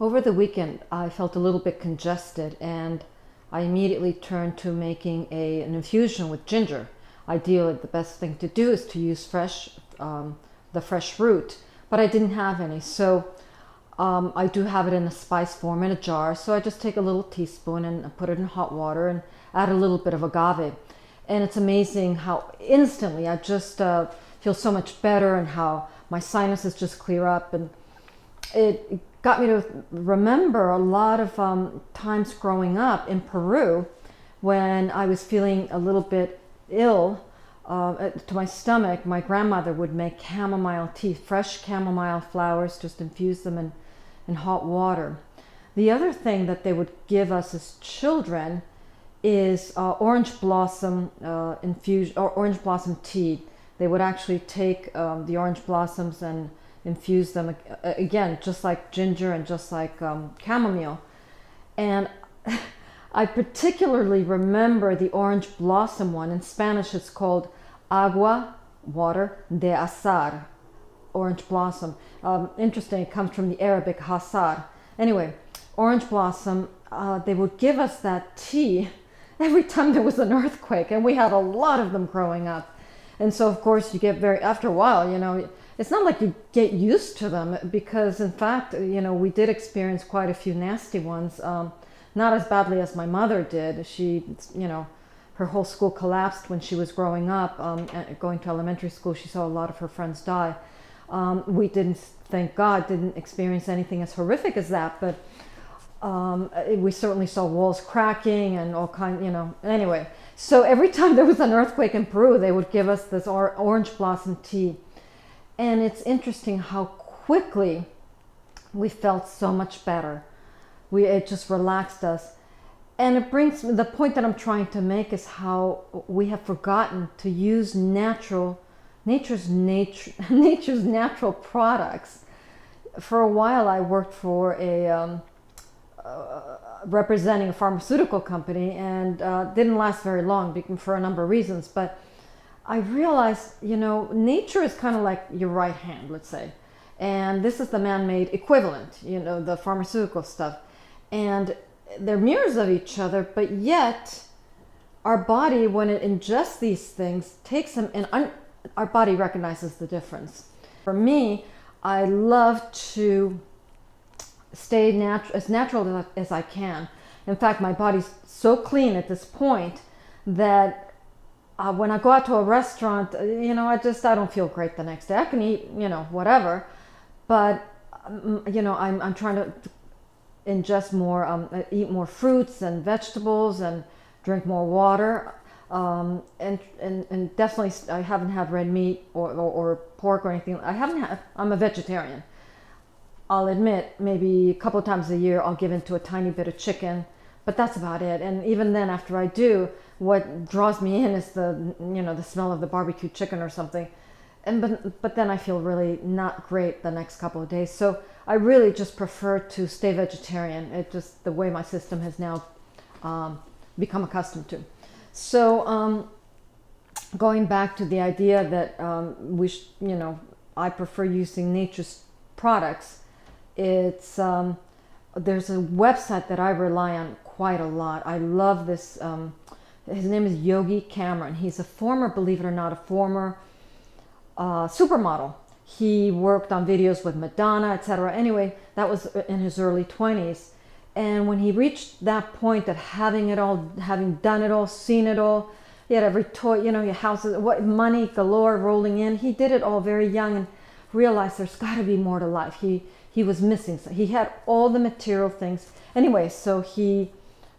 Over the weekend, I felt a little bit congested and I immediately turned to making an infusion with ginger. Ideally, the best thing to do is to use the fresh root, but I didn't have any. So I do have it in a spice form in a jar. So I just take a little teaspoon and put it in hot water and add a little bit of agave. And it's amazing how instantly I just feel so much better and how my sinuses just clear up. And it got me to remember a lot of times growing up in Peru when I was feeling a little bit ill to my stomach. My grandmother would make chamomile tea, fresh chamomile flowers, just infuse them in hot water. The other thing that they would give us as children is orange blossom infusion or orange blossom tea. They would actually take the orange blossoms and infuse them again, just like ginger and just like chamomile. And I particularly remember the orange blossom one. In Spanish, it's called agua, water, de azar, orange blossom. Interesting, it comes from the Arabic hasar. Anyway, orange blossom, they would give us that tea every time there was an earthquake, and we had a lot of them growing up. And so, of course, you get after a while, it's not like you get used to them, because in fact, we did experience quite a few nasty ones. Not as badly as my mother did. She, her whole school collapsed when she was growing up, going to elementary school. She saw a lot of her friends die. We didn't, thank God, didn't experience anything as horrific as that, but we certainly saw walls cracking and all kinds, Anyway, so every time there was an earthquake in Peru, they would give us this orange blossom tea. And it's interesting how quickly we felt so much better. It just relaxed us. And it brings me, the point that I'm trying to make is how we have forgotten to use nature's natural products. For a while, I worked for representing a pharmaceutical company, and didn't last very long for a number of reasons. But I realized, nature is kind of like your right hand, let's say. And this is the man-made equivalent, the pharmaceutical stuff. And they're mirrors of each other, but yet our body, when it ingests these things, takes them, and our body recognizes the difference. For me, I love to stay as natural as I can. In fact, my body's so clean at this point that when I go out to a restaurant, I don't feel great the next day. I can eat, whatever, but I'm trying to ingest more, eat more fruits and vegetables and drink more water, and definitely I haven't had red meat or pork or anything. I'm a vegetarian. I'll admit, maybe a couple of times a year I'll give into a tiny bit of chicken, but that's about it. And even then, after I do, what draws me in is the smell of the barbecue chicken or something. But then I feel really not great the next couple of days. So I really just prefer to stay vegetarian. It's just the way my system has now become accustomed to. So going back to the idea that I prefer using nature's products. It's there's a website that I rely on quite a lot. I love this. His name is Yogi Cameron. He's a former, believe it or not, a former supermodel. He worked on videos with Madonna, etc. Anyway, that was in his early 20s. And when he reached that point of having done it all, seen it all, he had every toy, your houses, money galore rolling in. He did it all very young and realized there's got to be more to life. He was missing. He had all the material things. Anyway, so he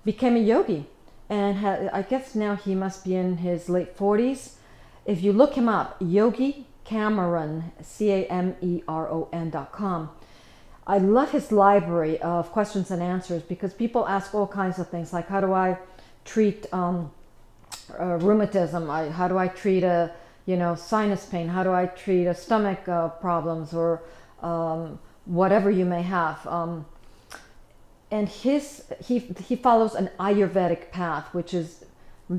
became a yogi. And I guess now he must be in his late 40s. If you look him up, Yogi Cameron, CAMERON.com. I love his library of questions and answers, because people ask all kinds of things, like how do I treat rheumatism? How do I treat a sinus pain? How do I treat a stomach problems, or whatever you may have? And he follows an Ayurvedic path, which is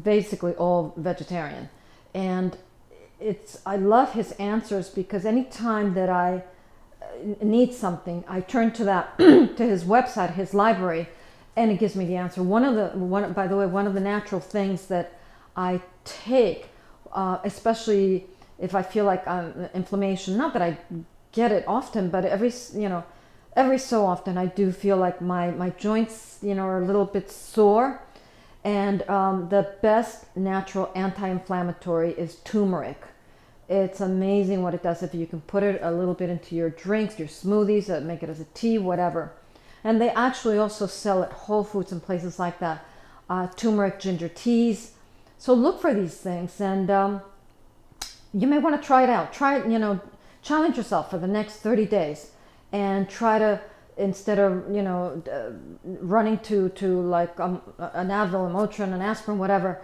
basically all vegetarian. And I love his answers, because anytime that I need something, I turn to that to his website, his library, and it gives me the answer. By the way, one of the natural things that I take, especially if I feel like inflammation, not that I get it often, but every so often I do feel like my joints, are a little bit sore. And the best natural anti-inflammatory is turmeric. It's amazing what it does if you can put it a little bit into your drinks, your smoothies, make it as a tea, whatever. And they actually also sell at Whole Foods and places like that, turmeric ginger teas. So look for these things, and you may want to try it out. Challenge yourself for the next 30 days and try to, instead of running to like an Advil, a Motrin, an aspirin, whatever,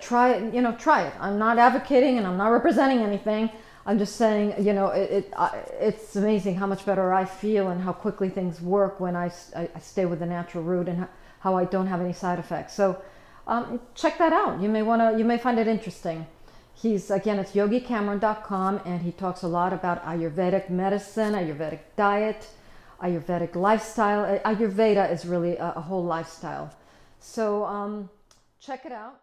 try it. I'm not advocating and I'm not representing anything. I'm just saying, it's amazing how much better I feel and how quickly things work when I stay with the natural route, and how I don't have any side effects. So check that out. You may find it interesting. It's yogicameron.com, and he talks a lot about Ayurvedic medicine, Ayurvedic diet, Ayurvedic lifestyle. Ayurveda is really a whole lifestyle. So check it out.